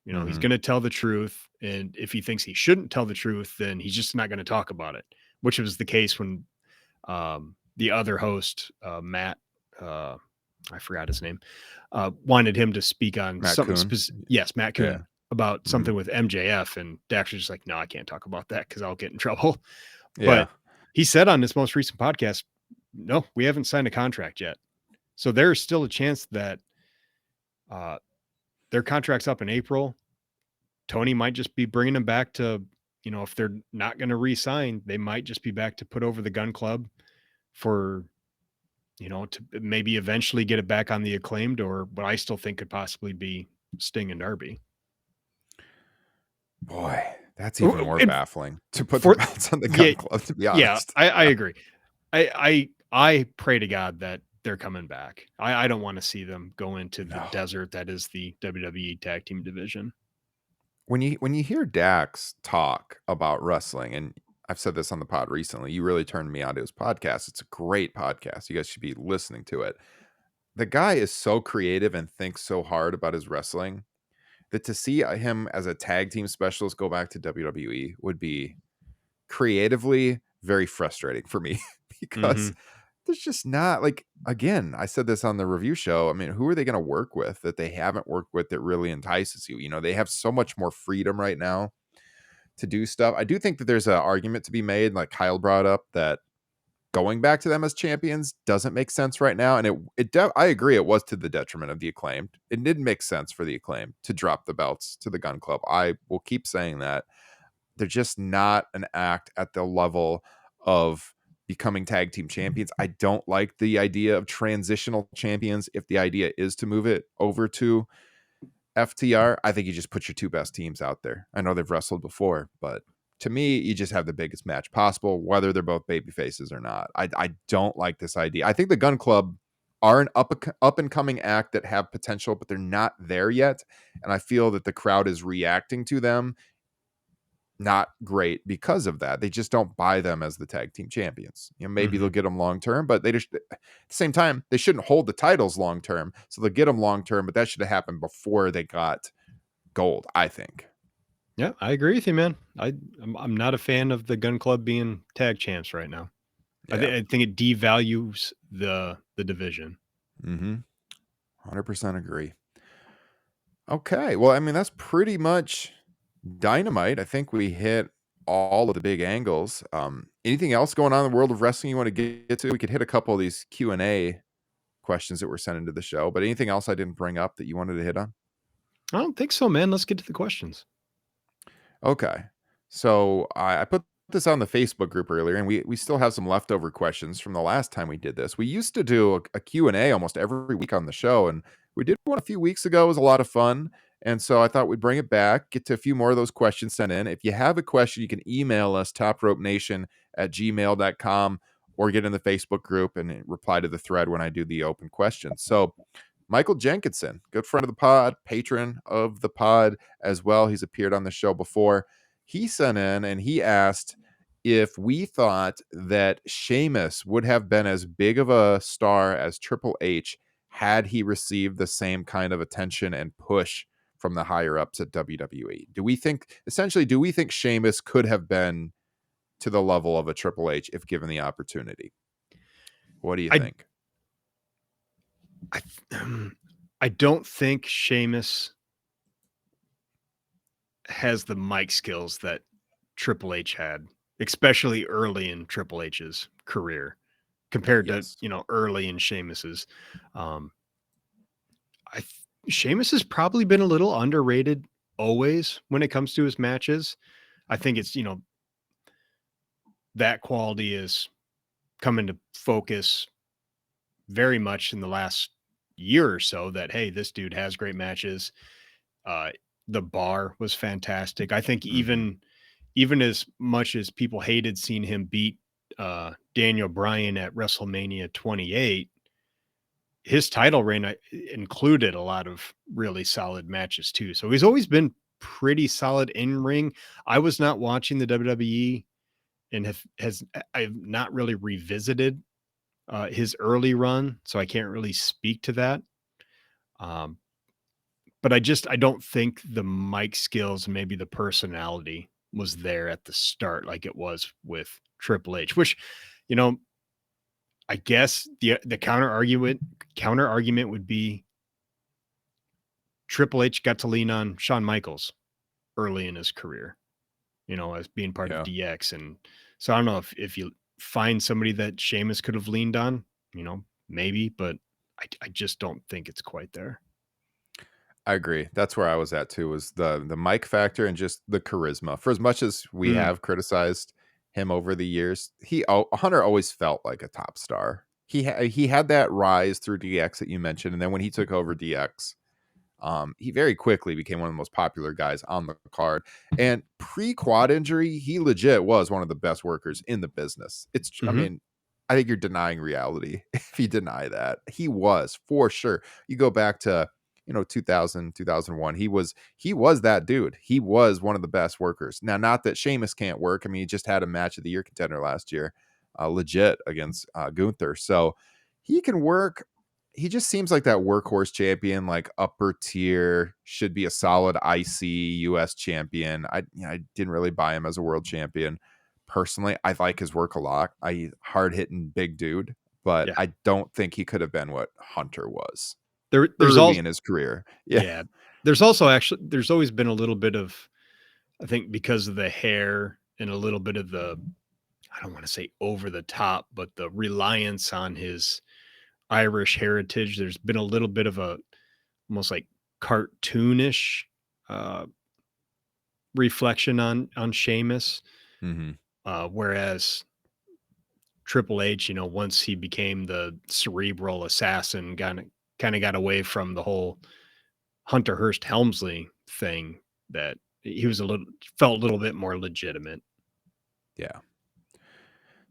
He's Mhm, going to tell the truth. And if he thinks he shouldn't tell the truth, then he's just not going to talk about it, which was the case when the other host, Matt, uh, I forgot his name, wanted him to speak on Matt something Coon. specific. Yes, Matt Yeah. Coon about Mhm. something with MJF. And Dax was just like, no, I can't talk about that because I'll get in trouble. Yeah. But he said on this most recent podcast, no, we haven't signed a contract yet. So there's still a chance that uh, their contract's up in April. Tony might just be bringing them back to, if they're not going to re-sign, they might just be back to put over the Gun Club for, to maybe eventually get it back on the Acclaimed or what I still think could possibly be Sting and Darby. Boy, that's even Oh, more and baffling to put the for belts on the yeah, Gun Club, to be yeah, honest. I agree. I pray to God that they're coming back. I don't want to see them go into the No. desert that is the WWE tag team division. When you hear Dax talk about wrestling, and I've said this on the pod recently, you really turned me on to his podcast. It's a great podcast. You guys should be listening to it. The guy is so creative and thinks so hard about his wrestling that to see him as a tag team specialist go back to WWE would be creatively very frustrating for me because Mhm. there's just not like, again, I said this on the review show. I mean, who are they going to work with that they haven't worked with that really entices you? They have so much more freedom right now to do stuff. I do think that there's an argument to be made, like Kyle brought up, that going back to them as champions doesn't make sense right now. And I agree, it was to the detriment of the Acclaimed. It didn't make sense for the Acclaimed to drop the belts to the Gun Club. I will keep saying that. They're just not an act at the level of becoming tag team champions. I don't like the idea of transitional champions. If the idea is to move it over to FTR, I think you just put your two best teams out there. I know they've wrestled before, but to me, you just have the biggest match possible, whether they're both baby faces or not. I don't like this idea. I think the Gun Club are an up and coming act that have potential, but they're not there yet. And I feel that the crowd is reacting to them not great because of that. They just don't buy them as the tag team champions. Maybe they'll Mhm. get them long term, but at the same time, they shouldn't hold the titles long term. So they'll get them long term, but that should have happened before they got gold, I think. Yeah, I agree with you, man. I'm not a fan of the Gun Club being tag champs right now. Yeah. I think it devalues the division. Mm-hmm. 100% agree. Okay. Well, I mean, that's pretty much Dynamite. I think we hit all of the big angles. Anything else going on in the world of wrestling you want to get to? We could hit a couple of these Q&A questions that were sent into the show, but anything else I didn't bring up that you wanted to hit on? I don't think so, man. Let's get to the questions. Okay. So I put this on the Facebook group earlier, and we still have some leftover questions from the last time we did this. We used to do a Q&A almost every week on the show, and we did one a few weeks ago. It was a lot of fun. And so I thought we'd bring it back, get to a few more of those questions sent in. If you have a question, you can email us, topropenation@gmail.com, or get in the Facebook group and reply to the thread when I do the open questions. So Michael Jenkinson, good friend of the pod, patron of the pod as well. He's appeared on the show before. He sent in and he asked if we thought that Sheamus would have been as big of a star as Triple H had he received the same kind of attention and push from the higher ups at WWE. Do we think Sheamus could have been to the level of a Triple H if given the opportunity? What do you I think? I, I don't think Sheamus has the mic skills that Triple H had, especially early in Triple H's career compared to, Yes. early in Sheamus's. Um, Sheamus has probably been a little underrated always when it comes to his matches. I think it's, that quality is come into focus very much in the last year or so that, hey, this dude has great matches. The bar was fantastic. I think even as much as people hated seeing him beat Daniel Bryan at WrestleMania 28, his title reign included a lot of really solid matches too. So he's always been pretty solid in ring. I was not watching the WWE and I've not really revisited his early run, so I can't really speak to that. But I don't think the mic skills, maybe the personality was there at the start like it was with Triple H, which, you know, I guess the counter argument would be Triple H got to lean on Shawn Michaels early in his career, as being part of Yeah. DX. And so I don't know if you find somebody that Sheamus could have leaned on, maybe, but I just don't think it's quite there. I agree. That's where I was at too, was the mic factor and just the charisma. For as much as we have criticized him over the years, Hunter always felt like a top star. He had that rise through DX that you mentioned, and then when he took over DX, he very quickly became one of the most popular guys on the card. And pre-quad injury, he legit was one of the best workers in the business. I mean, I think you're denying reality if you deny that. He was, for sure. You go back to 2000, 2001. He was that dude. He was one of the best workers. Now, not that Sheamus can't work. I mean, he just had a match of the year contender last year, legit against Gunther. So he can work. He just seems like that workhorse champion, like upper tier, should be a solid IC US champion. I didn't really buy him as a world champion. Personally, I like his work a lot. Hard hitting big dude, but Yeah. I don't think he could have been what Hunter was There's early all in his career. Yeah. yeah. There's also there's always been a little bit of, I think, because of the hair and a little bit of the, I don't want to say over the top, but the reliance on his Irish heritage. There's been a little bit of a almost like cartoonish uh, reflection on Sheamus. Mm-hmm. Whereas Triple H, once he became the cerebral assassin, kind of got away from the whole Hunter Hearst Helmsley thing, that he was felt a little bit more legitimate. Yeah.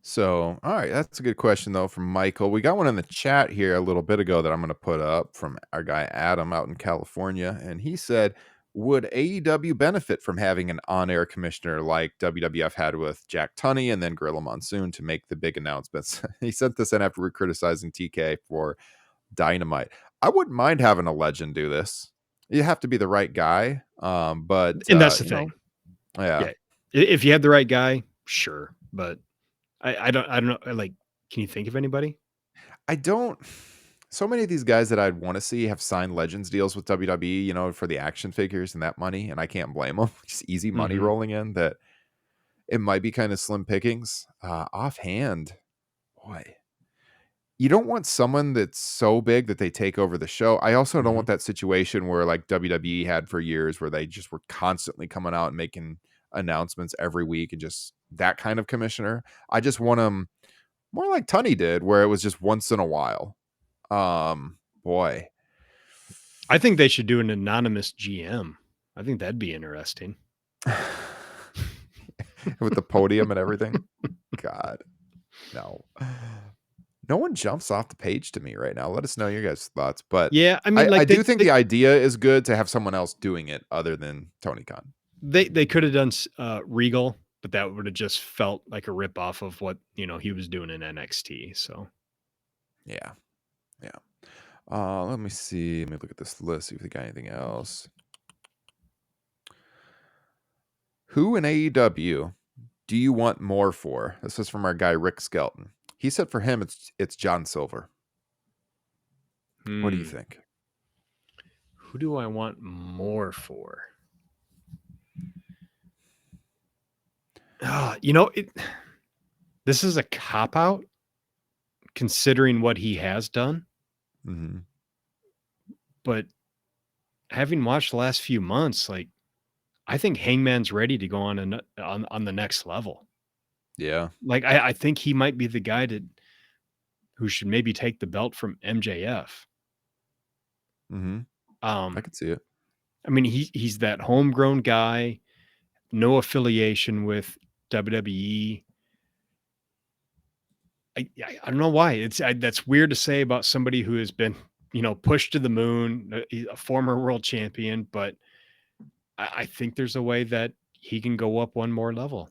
So, all right, that's a good question though from Michael. We got one in the chat here a little bit ago that I'm going to put up from our guy Adam out in California, and he said, "Would AEW benefit from having an on-air commissioner like WWF had with Jack Tunney and then Gorilla Monsoon to make the big announcements?" He sent this in after we're criticizing TK for Dynamite. I wouldn't mind having a legend do this. You have to be the right guy, but And that's the thing. yeah. Yeah. If you had the right guy, sure. But I don't know. Like, can you think of anybody? I don't. So many of these guys that I'd want to see have signed Legends deals with WWE, for the action figures and that money, and I can't blame them. Just easy money rolling in, that it might be kind of slim pickings. Offhand, boy, you don't want someone that's so big that they take over the show. I also don't want that situation where like WWE had for years, where they just were constantly coming out and making announcements every week, and just that kind of commissioner. I just want them more like Tunney did, where it was just once in a while. Boy, I think they should do an anonymous GM. I think that'd be interesting. with the podium and everything. God, No. No one jumps off the page to me right now. Let us know your guys' thoughts, but Yeah, I mean, I like do think the idea is good to have someone else doing it other than Tony Khan. they could have done Regal, but that would have just felt like a rip off of what he was doing in NXT. So Yeah. Yeah. Let me see. Let me look at this list, see if we got anything else. Who in AEW do you want more for? This is from our guy Rick Skelton. He said for him it's John Silver. What do you think? Who do I want more for? This is a cop out considering what he has done. Mm-hmm. But having watched the last few months, like I think Hangman's ready to go on the next level. Yeah. Like I think he might be the guy who should maybe take the belt from MJF. Mm-hmm. I Um, could see it. I mean, he's that homegrown guy, no affiliation with WWE. I don't know why. That's weird to say about somebody who has been, pushed to the moon, a former world champion, but I think there's a way that he can go up one more level.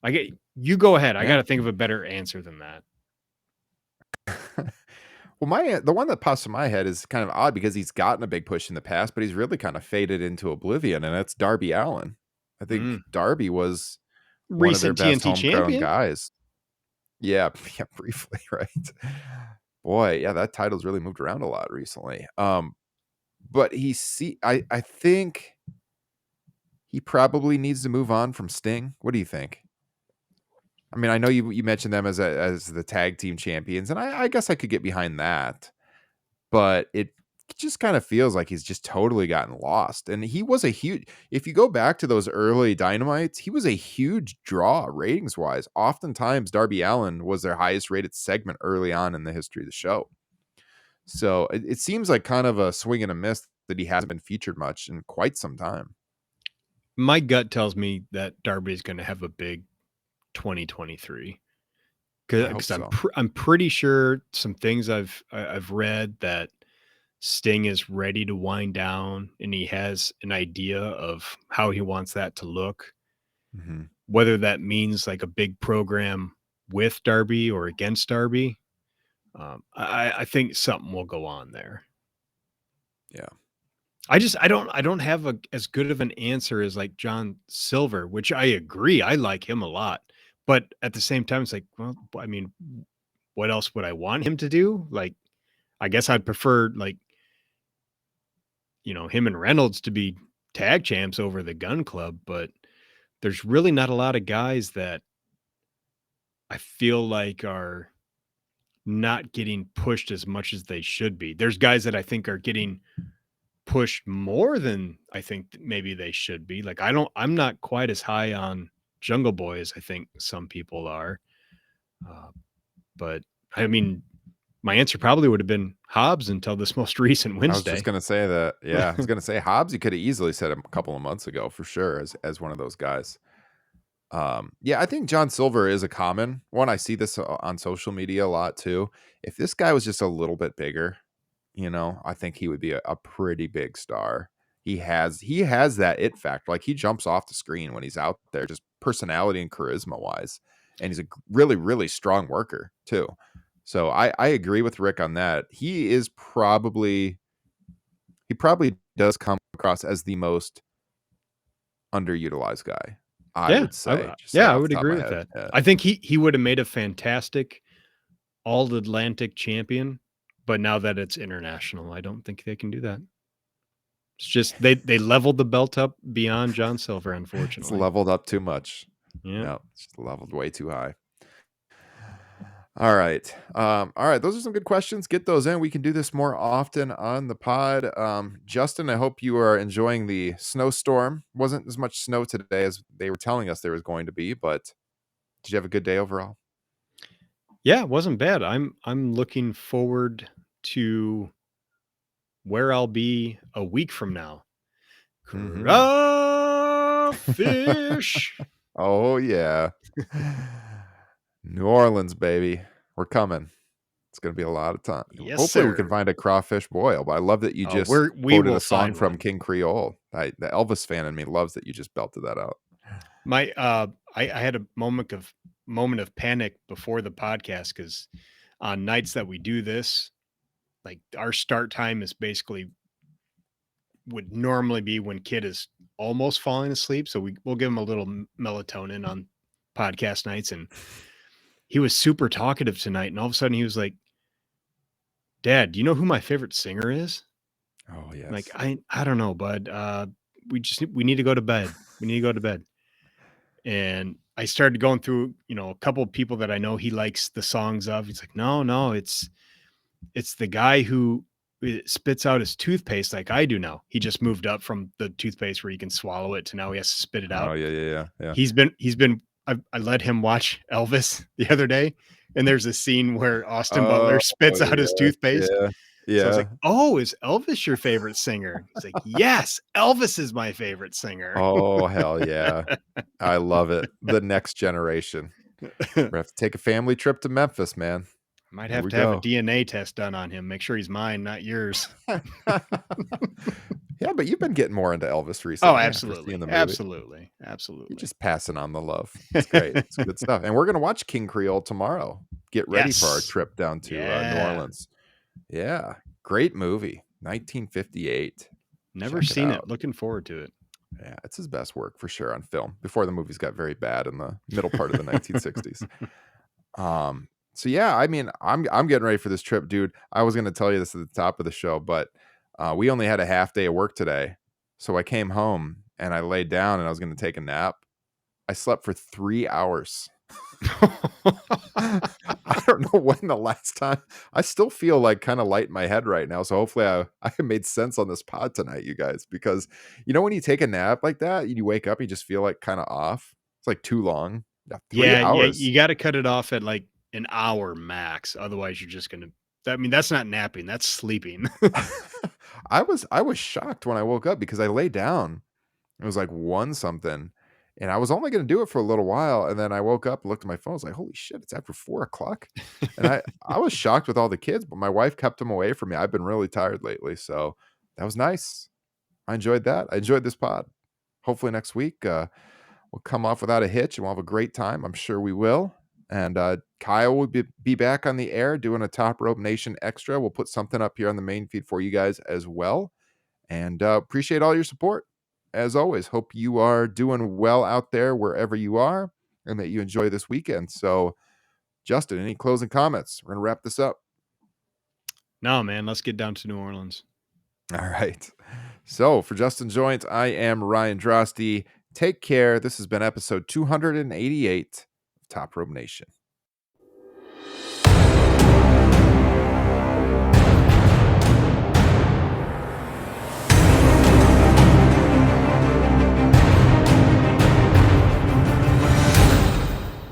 You go ahead. I got Yeah. to think of a better answer than that. Well, the one that pops in my head is kind of odd because he's gotten a big push in the past, but he's really kind of faded into oblivion, and that's Darby Allin. I think Darby was one of their Recent best TNT homegrown champion. guys. Yeah, yeah, briefly, right? Boy, yeah, that title's really moved around a lot recently. But I think he probably needs to move on from Sting. What do you think? I mean, I know you mentioned them as the tag team champions, and I guess I could get behind that. But it just kind of feels like he's just totally gotten lost. And he was a huge, if you go back to those early Dynamites, he was a huge draw ratings wise. Oftentimes, Darby Allin was their highest rated segment early on in the history of the show. So it seems like kind of a swing and a miss that he hasn't been featured much in quite some time. My gut tells me that Darby is going to have a big 2023 I hope because so. I'm pretty sure some things I've read that Sting is ready to wind down and he has an idea of how he wants that to look. Mm-hmm. Whether that means like a big program with Darby or against Darby, I think something will go on there. Yeah. I don't have as good of an answer as like John Silver, which I agree. I like him a lot. But at the same time, it's like, well, I mean, what else would I want him to do? Like, I guess I'd prefer like, him and Reynolds to be tag champs over the Gun Club, but there's really not a lot of guys that I feel like are not getting pushed as much as they should be. There's guys that I think are getting pushed more than I think maybe they should be. Like I'm not quite as high on Jungle Boy as I think some people are. Uh, but I mean, my answer probably would have been Hobbs until this most recent I was just Wednesday. gonna say that. Yeah, I was gonna say Hobbs. You could have easily said him a couple of months ago for sure as one of those guys. Yeah, I think John Silver is a common one. I see this on social media a lot too. If this guy was just a little bit bigger, I think he would be a pretty big star. He has that it factor. Like he jumps off the screen when he's out there, just personality and charisma wise, and he's a really really strong worker too. So I agree with Rick on that. He probably does come across as the most underutilized guy. I Yeah, would say, just like yeah, I off the would top of agree my with head. that. Yeah. I think he would have made a fantastic all Atlantic champion, but now that it's international, I don't think they can do that. It's just they leveled the belt up beyond John Silver, It's unfortunately. leveled up too much. Yeah. No, it's just leveled way too high. All right. All right. Those are some good questions. Get those in. We can do this more often on the pod. Justin, I hope you are enjoying the snowstorm. Wasn't as much snow today as they were telling us there was going to be, but did you have a good day overall? Yeah, it wasn't bad. I'm looking forward to where I'll be a week from now. Mm-hmm. Crawfish. Oh yeah. New Orleans, baby. We're coming. It's going to be a lot of time. Yes, Hopefully we can sir. find a crawfish boil, but I love that you Oh, just we quoted will a song find from one. King Creole. The Elvis fan in me loves that you just belted that out. My I had a moment of panic before the podcast because on nights that we do this, like our start time is basically would normally be when kid is almost falling asleep. So we'll give him a little melatonin on podcast nights. And he was super talkative tonight. And all of a sudden he was like, Dad, do you know who my favorite singer is? Oh, I'm like, yes. I don't know, bud. We need to go to bed. We need to go to bed. And I started going through, a couple of people that I know he likes the songs of. He's like, no, it's the guy who spits out his toothpaste like I do now. He just moved up from the toothpaste where you can swallow it to now he has to spit it Oh, out. yeah. I let him watch Elvis the other day, and there's a scene where Austin Oh, Butler spits out his toothpaste. yeah. So I was Yeah. like, "Oh, is Elvis your favorite singer?" He's like, "Yes, Elvis is my favorite singer." Oh, hell yeah. I love it. The next generation. We have to take a family trip to Memphis, man. Might Here have we to have a go. DNA test done on him. Make sure he's mine, not yours. Yeah, but you've been getting more into Elvis Oh, recently after seeing absolutely. the movie. Absolutely. You're Absolutely. just passing on the love. It's great. It's good stuff. And we're going to watch King Creole tomorrow. Get ready for our Yes. trip down to New Yeah. Orleans. Yeah. Great movie. 1958. Never Check it seen it. out. Looking forward to it. Yeah, it's his best work for sure on film before the movies got very bad in the middle part of the 1960s. So yeah, I mean, I'm getting ready for this trip, dude. I was going to tell you this at the top of the show, but we only had a half day of work today. So I came home and I laid down and I was going to take a nap. I slept for 3 hours. I don't know when the last time. I still feel like kind of light in my head right now. So hopefully I made sense on this pod tonight, you guys, because when you take a nap like that, and you wake up, you just feel like kind of off. It's like too long. Yeah, 3 Yeah, hours. you gotta cut it off at, like, an hour max, otherwise you're just gonna that's not napping, that's sleeping. I was shocked when I woke up because I lay down. It was like 1 something, and I was only gonna do it for a little while, and then I woke up, looked at my phone, I was like, "Holy shit, it's after 4 o'clock." And I was shocked with all the kids, but my wife kept them away from me. I've been really tired lately, so that was nice. I enjoyed that. I enjoyed this pod. Hopefully next week, we'll come off without a hitch, and we'll have a great time. I'm sure we will. And Kyle will be back on the air doing a Top Rope Nation extra. We'll put something up here on the main feed for you guys as well. And appreciate all your support. As always, hope you are doing well out there wherever you are and that you enjoy this weekend. So, Justin, any closing comments? We're going to wrap this up. No, man, let's get down to New Orleans. All right. So, for Justin Joint, I am Ryan Drosty. Take care. This has been episode 288 of Top Rope Nation.